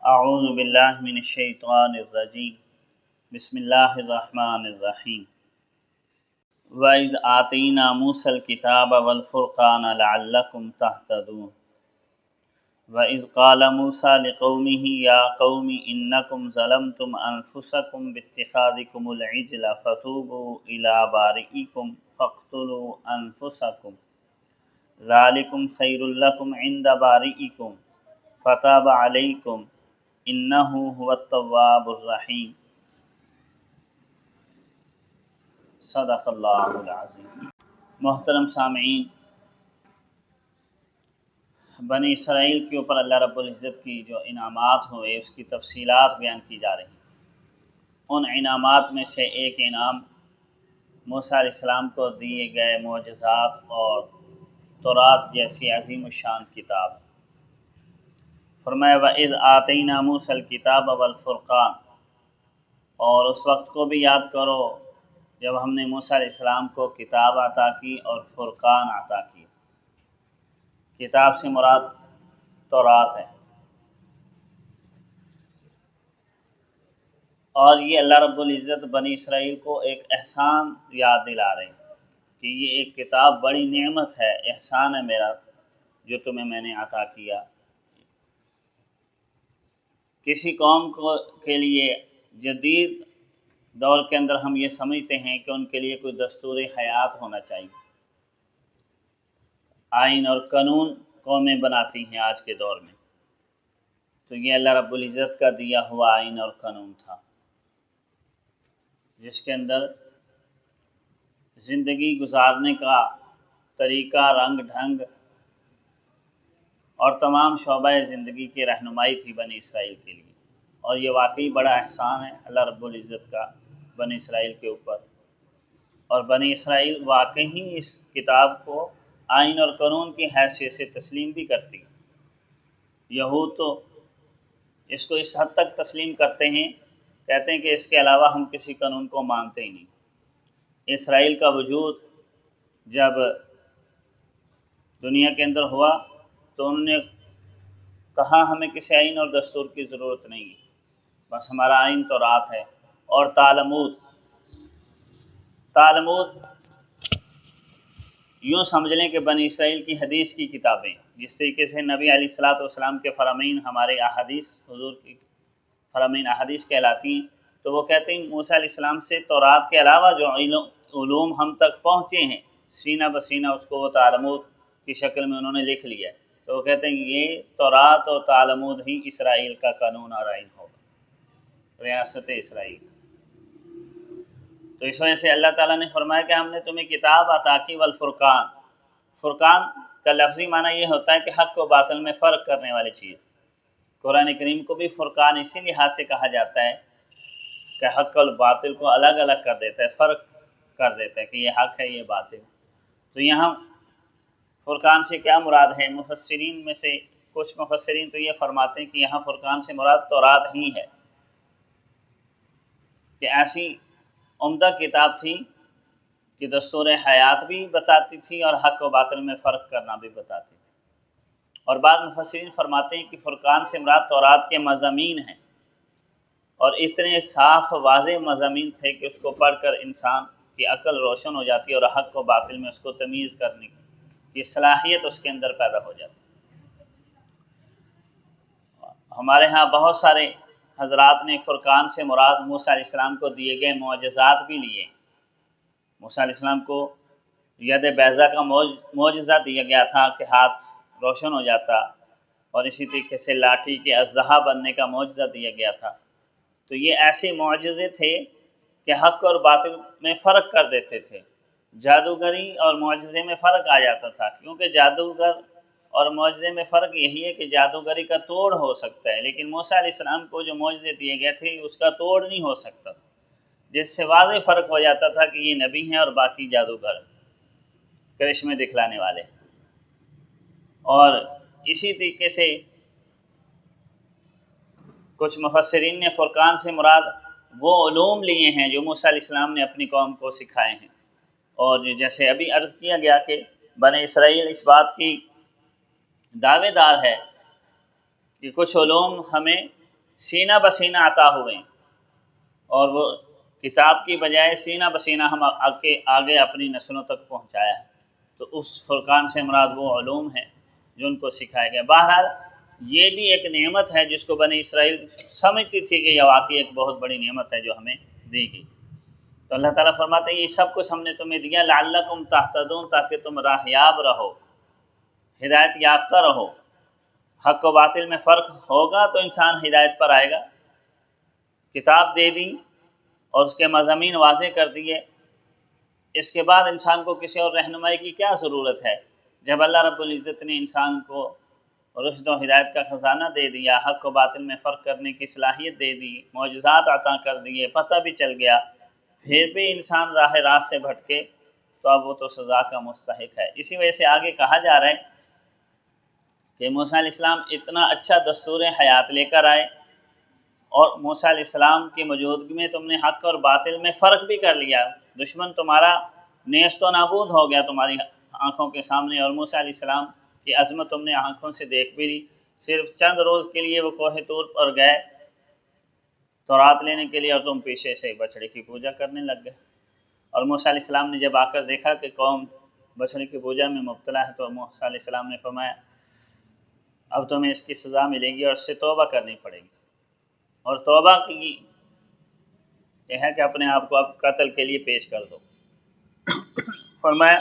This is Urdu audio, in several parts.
اعوذ باللہ من الشیطان الرجیم بسم اللہ الرحمن الرحیم وَإِذْ آتَيْنَا مُوسَى الْكِتَابَ وَالْفُرْقَانَ لَعَلَّكُمْ تَهْتَدُونَ وَإِذْ قَالَ مُوسَى لِقَوْمِهِ يَا قَوْمِ إِنَّكُمْ ظَلَمْتُمْ أَنفُسَكُمْ بِاتِّخَاذِكُمُ الْعِجْلَ فَتُوبُوا إِلَىٰ بَارِئِكُمْ فَاقْتُلُوا أَنفُسَكُمْ ذَلِكُمْ خَيْرٌ لَكُمْ عِندَ بَارِئِكُمْ فَتَابَ عَلَيْكُمْ إِنَّهُ هُوَ التَّوَّابُ الرَّحِيمُ صدق اللہ العظیم۔ محترم سامعین، بنی اسرائیل کے اوپر اللہ رب العزت کی جو انعامات ہوئے اس کی تفصیلات بیان کی جا رہی ہیں۔ ان انعامات میں سے ایک انعام موسیٰ علیہ السلام کو دیے گئے معجزات اور تورات جیسی عظیم الشان کتاب۔ فرمایا وَإِذْ آتَيْنَا مُوسَى الْكِتَابَ وَالْفُرْقَانَ، اور اس وقت کو بھی یاد کرو جب ہم نے موسیٰ علیہ السلام کو کتاب عطا کی اور فرقان عطا کی۔ کتاب سے مراد تورات ہے، اور یہ اللہ رب العزت بنی اسرائیل کو ایک احسان یاد دلا رہے ہیں کہ یہ ایک کتاب بڑی نعمت ہے، احسان ہے میرا جو تمہیں میں نے عطا کیا۔ کسی قوم کے لیے جدید دور کے اندر ہم یہ سمجھتے ہیں کہ ان کے لیے کوئی دستور حیات ہونا چاہیے۔ آئین اور قانون قومیں بناتی ہیں آج کے دور میں، تو یہ اللہ رب العزت کا دیا ہوا آئین اور قانون تھا جس کے اندر زندگی گزارنے کا طریقہ، رنگ ڈھنگ اور تمام شعبہ زندگی کی رہنمائی تھی بنی اسرائیل کے لیے، اور یہ واقعی بڑا احسان ہے اللہ رب العزت کا بنی اسرائیل کے اوپر۔ اور بنی اسرائیل واقعی اس کتاب کو آئین اور قانون کی حیثیت سے تسلیم بھی کرتی ہے۔ یہود تو اس کو اس حد تک تسلیم کرتے ہیں، کہتے ہیں کہ اس کے علاوہ ہم کسی قانون کو مانتے ہی نہیں۔ اسرائیل کا وجود جب دنیا کے اندر ہوا تو انہوں نے کہا ہمیں کسی آئین اور دستور کی ضرورت نہیں ہے، بس ہمارا آئین تورات ہے اور تالمود یوں سمجھ لیں کہ بنی اسرائیل کی حدیث کی کتابیں، جس طریقے سے نبی علیہ السلام کے فرامین ہمارے احادیث، حضور کی فرامین احادیث کہلاتی ہیں، تو وہ کہتے ہیں موسیٰ علیہ السلام سے تورات کے علاوہ جو علوم ہم تک پہنچے ہیں سینہ بسینہ اس کو وہ تالمود کی شکل میں انہوں نے لکھ لیا ہے، تو وہ کہتے ہیں یہ تورات اور تالمود ہی اسرائیل کا قانون اور آئین ہوگا، ریاست اسرائیل۔ تو اس وجہ سے اللہ تعالیٰ نے فرمایا کہ ہم نے تمہیں کتاب عطا کی والفرقان۔ فرقان کا لفظی معنی یہ ہوتا ہے کہ حق و باطل میں فرق کرنے والی چیز۔ قرآن کریم کو بھی فرقان اسی لحاظ سے کہا جاتا ہے کہ حق اور باطل کو الگ الگ کر دیتا ہے، فرق کر دیتا ہے کہ یہ حق ہے یہ باطل۔ تو یہاں فرقان سے کیا مراد ہے؟ مفسرین میں سے کچھ مفسرین تو یہ فرماتے ہیں کہ یہاں فرقان سے مراد تورات ہی ہے، کہ ایسی عمدہ کتاب تھی کہ دستور حیات بھی بتاتی تھی اور حق و باطل میں فرق کرنا بھی بتاتی تھی۔ اور بعض مفسرین فرماتے ہیں کہ فرقان سے مراد تورات کے مضامین ہیں، اور اتنے صاف واضح مضامین تھے کہ اس کو پڑھ کر انسان کی عقل روشن ہو جاتی اور حق و باطل میں اس کو تمیز کرنے کی صلاحیت اس کے اندر پیدا ہو جاتی۔ ہمارے ہاں بہت سارے حضرات نے فرقان سے مراد موسیٰ علیہ السلام کو دیے گئے معجزات بھی لیے۔ موسیٰ علیہ السلام کو ید بیضا کا معجزہ دیا گیا تھا کہ ہاتھ روشن ہو جاتا، اور اسی طریقے سے لاٹھی کے اژدہا بننے کا معجزہ دیا گیا تھا۔ تو یہ ایسے معجزے تھے کہ حق اور باطل میں فرق کر دیتے تھے۔ جادوگری اور معجزے میں فرق آ جاتا تھا، کیونکہ جادوگر اور معجزے میں فرق یہی ہے کہ جادوگری کا توڑ ہو سکتا ہے، لیکن موسیٰ علیہ السلام کو جو معجزے دیے گئے تھے اس کا توڑ نہیں ہو سکتا، جس سے واضح فرق ہو جاتا تھا کہ یہ نبی ہیں اور باقی جادوگر کرشمے دکھلانے والے۔ اور اسی طریقے سے کچھ مفسرین نے فرقان سے مراد وہ علوم لیے ہیں جو موسیٰ علیہ السلام نے اپنی قوم کو سکھائے ہیں، اور جیسے ابھی عرض کیا گیا کہ بنی اسرائیل اس بات کی دعوے دار ہے کہ کچھ علوم ہمیں سینہ بسینہ عطا ہوئے، اور وہ کتاب کی بجائے سینہ بسینہ ہم آگے اپنی نسلوں تک پہنچایا ہے۔ تو اس فرقان سے مراد وہ علوم ہیں جو ان کو سکھایا گیا۔ بہرحال یہ بھی ایک نعمت ہے جس کو بنی اسرائیل سمجھتی تھی کہ یہ واقعی ایک بہت بڑی نعمت ہے جو ہمیں دی گئی۔ تو اللہ تعالیٰ فرماتے ہیں یہ سب کچھ ہم نے تمہیں دیا لعلکم تہتدون، تاکہ تم راہیاب رہو، ہدایت یافتہ رہو۔ حق و باطل میں فرق ہوگا تو انسان ہدایت پر آئے گا۔ کتاب دے دی اور اس کے مضامین واضح کر دیے، اس کے بعد انسان کو کسی اور رہنمائی کی کیا ضرورت ہے؟ جب اللہ رب العزت نے انسان کو رشد و ہدایت کا خزانہ دے دیا، حق و باطل میں فرق کرنے کی صلاحیت دے دی، معجزات عطا کر دیے، پتہ بھی چل گیا، پھر بھی انسان راہ راست سے بھٹکے تو اب وہ تو سزا کا مستحق ہے۔ اسی وجہ سے آگے کہا جا رہا ہے کہ موسیٰ علیہ السلام اتنا اچھا دستور حیات لے کر آئے، اور موسیٰ علیہ السلام کی موجودگی میں تم نے حق اور باطل میں فرق بھی کر لیا، دشمن تمہارا نیست و نابود ہو گیا تمہاری آنکھوں کے سامنے، اور موسیٰ علیہ السلام کی عظمت تم نے آنکھوں سے دیکھ بھی لی۔ صرف چند روز کے لیے وہ کوہ طور پر گئے تورات لینے کے لیے، اور تم پیچھے سے بچڑے کی پوجا کرنے لگ گئے۔ اور موسیٰ علیہ السلام نے جب آ کر دیکھا کہ قوم بچڑے کی پوجا میں مبتلا ہے، تو موسیٰ علیہ السلام نے فرمایا اب تمہیں اس کی سزا ملے گی اور اس سے توبہ کرنی پڑے گی۔ اور توبہ کی یہ ہے کہ اپنے آپ کو اب قتل کے لیے پیش کر دو۔ فرمایا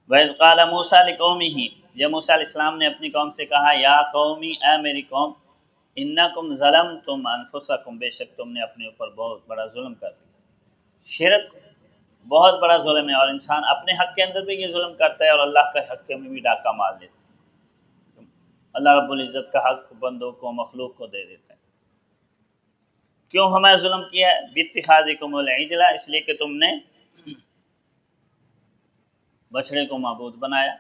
وَإِذْ قَالَ مُوسَىٰ لِقَوْمِهِ، جب موسیٰ علیہ السلام نے اپنی قوم سے کہا یا قومی، اے میری قوم، اِنَّكُمْ ظَلَمْتُمْ أَنفُسَكُمْ، بے شک تم نے اپنے اوپر بہت بڑا ظلم کر دیا۔ شرک بہت بڑا ظلم ہے، اور انسان اپنے حق کے اندر بھی یہ ظلم کرتا ہے اور اللہ کے حق میں بھی ڈاکہ مار لیتا ہے۔ اللہ رب العزت کا حق بندوں کو، مخلوق کو دے دیتا ہے۔ کیوں ہمیں ظلم کیا ہے؟ بِاتِّخَاذِكُمُ الْعِجْلَ، اس لیے کہ تم نے بچڑے کو معبود بنایا،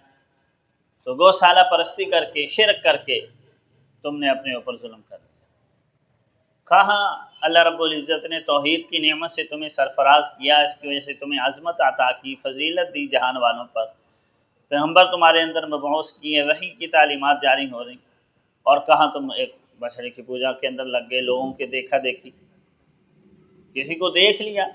تو گوشالہ پرستی کر کے، شرک کر کے تم نے اپنے اوپر ظلم کر دیا۔ کہاں اللہ رب العزت نے توحید کی نعمت سے تمہیں سرفراز کیا، اس کی وجہ سے تمہیں عظمت عطا کی، فضیلت دی جہان والوں پر، پیغمبر تمہارے اندر مبعوث کیے، وحی کی تعلیمات جاری ہو رہی، اور کہاں تم ایک بچڑے کی پوجا کے اندر لگ گئے، لوگوں کے دیکھا دیکھی، کسی کو دیکھ لیا،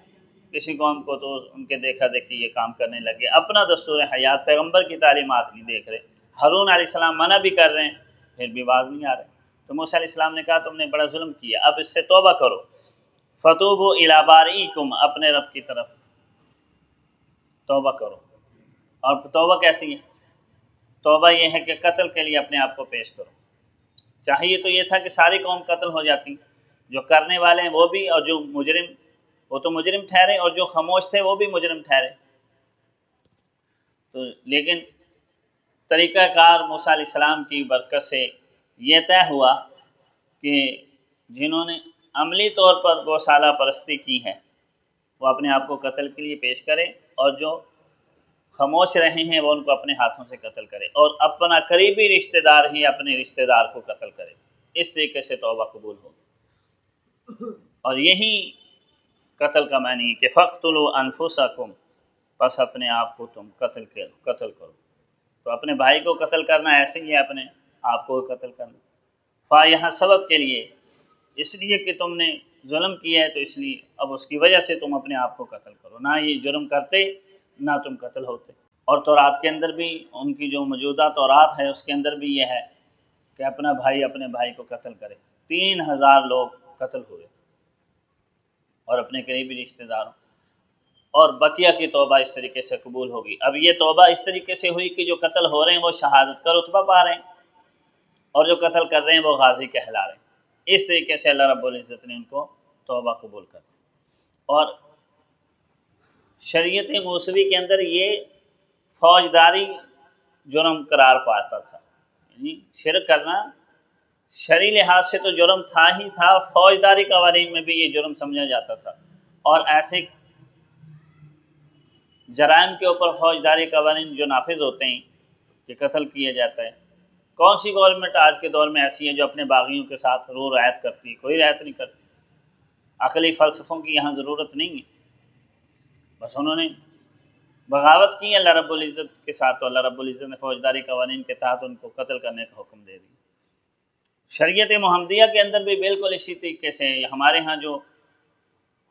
کسی قوم کو تو ان کے دیکھا دیکھی یہ کام کرنے لگے، اپنا دستور حیات، پیغمبر کی تعلیمات نہیں دیکھ رہے۔ ہارون علیہ السلام منع بھی کر رہے ہیں، پھر بھی باز نہیں آ رہے۔ تو موسیٰ علیہ السلام نے کہا تم نے بڑا ظلم کیا، اب اس سے توبہ کرو۔ فَتُوبُوا إِلَىٰ بَارِئِكُمْ، اپنے رب کی طرف توبہ کرو۔ اور توبہ کیسی ہے؟ توبہ یہ ہے کہ قتل کے لیے اپنے آپ کو پیش کرو۔ چاہیے تو یہ تھا کہ ساری قوم قتل ہو جاتی، جو کرنے والے ہیں وہ بھی، اور جو مجرم وہ تو مجرم ٹھہرے، اور جو خاموش تھے وہ بھی مجرم ٹھہرے۔ تو لیکن طریقہ کار موسیٰ علیہ السلام کی برکت سے یہ طے ہوا کہ جنہوں نے عملی طور پر گوشالہ پرستی کی ہے وہ اپنے آپ کو قتل کے لیے پیش کرے، اور جو خاموش رہے ہیں وہ ان کو اپنے ہاتھوں سے قتل کرے، اور اپنا قریبی رشتہ دار ہی اپنے رشتہ دار کو قتل کرے۔ اس طریقے سے توبہ قبول ہو۔ اور یہی قتل کا معنی ہے کہ فَاقْتُلُوا أَنفُسَكُمْ، پس اپنے آپ کو تم قتل کرو۔ تو اپنے بھائی کو قتل کرنا ایسے ہی ہے اپنے آپ کو قتل کرنا۔ فا یہاں سبب کے لیے، اس لیے کہ تم نے ظلم کیا ہے، تو اس لیے اب اس کی وجہ سے تم اپنے آپ کو قتل کرو، نہ یہ جرم کرتے نہ تم قتل ہوتے۔ اور تورات کے اندر بھی، ان کی جو موجودہ تورات ہے اس کے اندر بھی یہ ہے کہ اپنا بھائی اپنے بھائی کو قتل کرے۔ 3000 لوگ قتل ہوئے، اور اپنے قریبی رشتہ داروں، اور بقیہ کی توبہ اس طریقے سے قبول ہوگی۔ اب یہ توبہ اس طریقے سے ہوئی کہ جو قتل ہو رہے ہیں وہ شہادت کا رتبہ پا رہے ہیں، اور جو قتل کر رہے ہیں وہ غازی کہلا رہے ہیں۔ اس طریقے سے اللہ رب العزت نے ان کو توبہ قبول کر دی۔ اور شریعت موسوی کے اندر یہ فوجداری جرم قرار پاتا تھا، یعنی شرک کرنا شرعی لحاظ سے تو جرم تھا ہی تھا، فوجداری قوانین میں بھی یہ جرم سمجھا جاتا تھا، اور ایسے جرائم کے اوپر فوجداری قوانین جو نافذ ہوتے ہیں کہ قتل کیا جاتا ہے۔ کون سی گورنمنٹ آج کے دور میں ایسی ہے جو اپنے باغیوں کے ساتھ رو رعایت کرتی ہے؟ کوئی رعایت نہیں کرتی۔ عقلی فلسفوں کی یہاں ضرورت نہیں ہے، بس انہوں نے بغاوت کی اللہ رب العزت کے ساتھ، تو اللہ رب العزت نے فوجداری قوانین کے تحت ان کو قتل کرنے کا حکم دے دیا۔ شریعت محمدیہ کے اندر بھی بالکل اسی طریقے سے ہمارے ہاں جو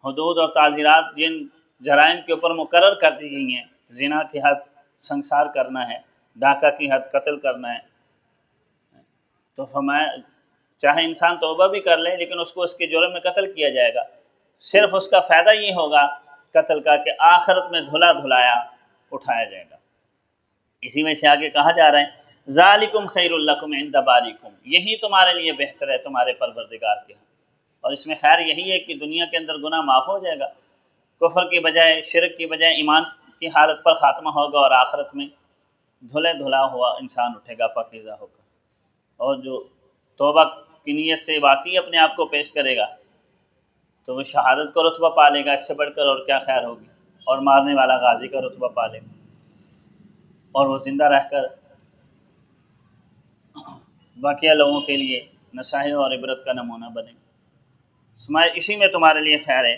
حدود اور تعزیرات جن جرائم کے اوپر مقرر کر دی گئی ہیں، زنا کی حد سنسار کرنا ہے، ڈاکہ کی حد قتل کرنا ہے، تو فرمایا چاہے انسان توبہ بھی کر لے لیکن اس کو اس کے جرم میں قتل کیا جائے گا، صرف اس کا فائدہ یہ ہوگا قتل کا کہ آخرت میں دھلا دھلایا اٹھایا جائے گا۔ اسی میں سے آگے کہا جا رہا ہے ذالکم خیر لکم عند باریکم، یہی تمہارے لیے بہتر ہے تمہارے پروردگار کے ہاں، اور اس میں خیر یہی ہے کہ دنیا کے اندر گناہ معاف ہو جائے گا، کفر کی بجائے شرک کی بجائے ایمان کی حالت پر خاتمہ ہوگا، اور آخرت میں دھلے دھلا ہوا انسان اٹھے گا پاکیزہ ہو کر، اور جو توبہ کی نیت سے واقعی اپنے آپ کو پیش کرے گا تو وہ شہادت کا رتبہ پا لے گا، اس سے بڑھ کر اور کیا خیر ہوگی، اور مارنے والا غازی کا رتبہ پا لے گا، اور وہ زندہ رہ کر باقیہ لوگوں کے لیے نصیحت اور عبرت کا نمونہ بنے گا۔ اسی میں تمہارے لیے خیر ہے،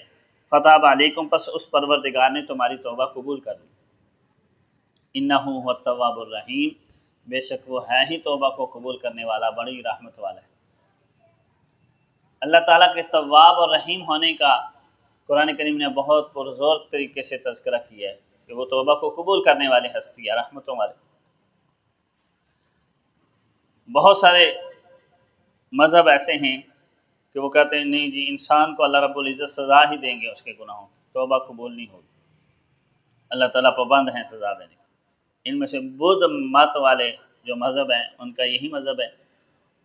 فتاب علیکم، پس اس پروردگار نے تمہاری توبہ قبول کر لی، انہ هو التواب الرحیم، بے شک وہ ہے ہی توبہ کو قبول کرنے والا، بڑی رحمت والا ہے۔ اللہ تعالیٰ کے تواب اور رحیم ہونے کا قرآن کریم نے بہت پرزور طریقے سے تذکرہ کیا ہے کہ وہ توبہ کو قبول کرنے والے ہستی ہے، رحمتوں والے۔ بہت سارے مذہب ایسے ہیں کہ وہ کہتے ہیں نہیں جی انسان کو اللہ رب العزت سزا ہی دیں گے اس کے گناہوں، توبہ قبول نہیں ہوگی، اللہ تعالیٰ پابند ہیں سزا دینے کے۔ ان میں سے بدھ مت والے جو مذہب ہیں ان کا یہی مذہب ہے،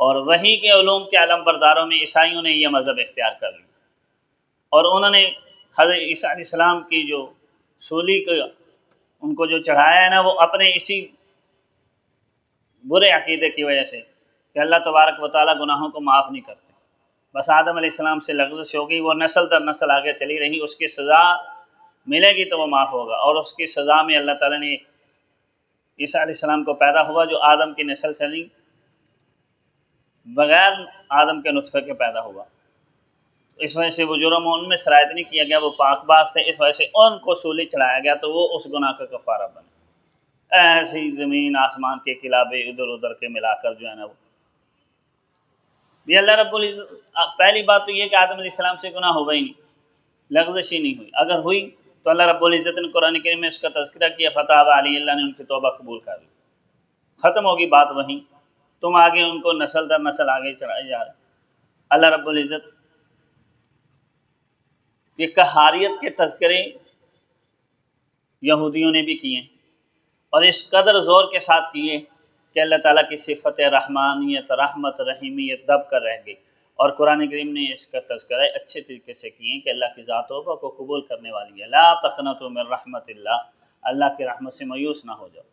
اور وحی کے علوم کے علم برداروں میں عیسائیوں نے یہ مذہب اختیار کر لیا، اور انہوں نے حضرت عیسیٰ علیہ السلام کی جو سولی کو ان کو جو چڑھایا ہے نا، وہ اپنے اسی برے عقیدے کی وجہ سے کہ اللہ تبارک و تعالیٰ گناہوں کو معاف نہیں کرتے، بس آدم علیہ السلام سے لغزش ہوگی، وہ نسل در نسل آگے چلی رہی، اس کی سزا ملے گی تو وہ معاف ہوگا، اور اس کی سزا میں اللہ تعالیٰ نے عیسیٰ علیہ السلام کو پیدا ہوا جو آدم کی نسل سے نہیں، بغیر آدم کے نطفے کے پیدا ہوا، اس وجہ سے وہ جرم ان میں شرائط نہیں کیا گیا، وہ پاک باز تھے، اس وجہ سے ان کو سولی چڑھایا گیا تو وہ اس گناہ کا کفارہ بنے۔ ایسے ہی زمین آسمان کے کلابے ادھر ادھر کے ملا کر جو ہے نا وہ یہ اللہ رب العزت، پہلی بات تو یہ کہ آدم علیہ السلام سے گناہ ہوگا ہی نہیں، لغزش ہی نہیں ہوئی، اگر ہوئی تو اللہ رب العزت نے قرآن کریم میں اس کا تذکرہ کیا فتاب علی، اللہ نے ان کی توبہ قبول کر لی، ختم ہوگی بات وہیں، تم آگے ان کو نسل در نسل آگے چڑھائے جا رہے۔ اللہ رب العزت یہ قہاریت کے تذکرے یہودیوں نے بھی کیے، اور اس قدر زور کے ساتھ کیے کہ اللہ تعالیٰ کی صفت رحمانیت، رحمت، رحیمیت دب کر رہ گئی، اور قرآن کریم نے اس کا تذکرہ اچھے طریقے سے کیے کہ اللہ کی ذات توبہ کو قبول کرنے والی ہے، لا تقنطوا من رحمت اللہ، اللہ کی رحمت سے مایوس نہ ہو جاؤ،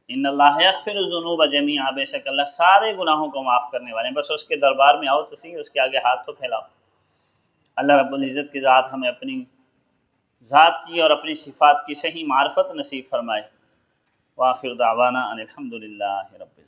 ان اللہ یغفر الذنوب جمیعا، بے شک اللہ سارے گناہوں کو معاف کرنے والے ہیں، بس اس کے دربار میں آؤ تو صحیح، اس کے آگے ہاتھ تو پھیلاؤ۔ اللہ رب العزت کی ذات ہمیں اپنی ذات کی اور اپنی صفات کی صحیح معرفت نصیب فرمائے۔ وآخر دعوانا ان الحمد للہ رب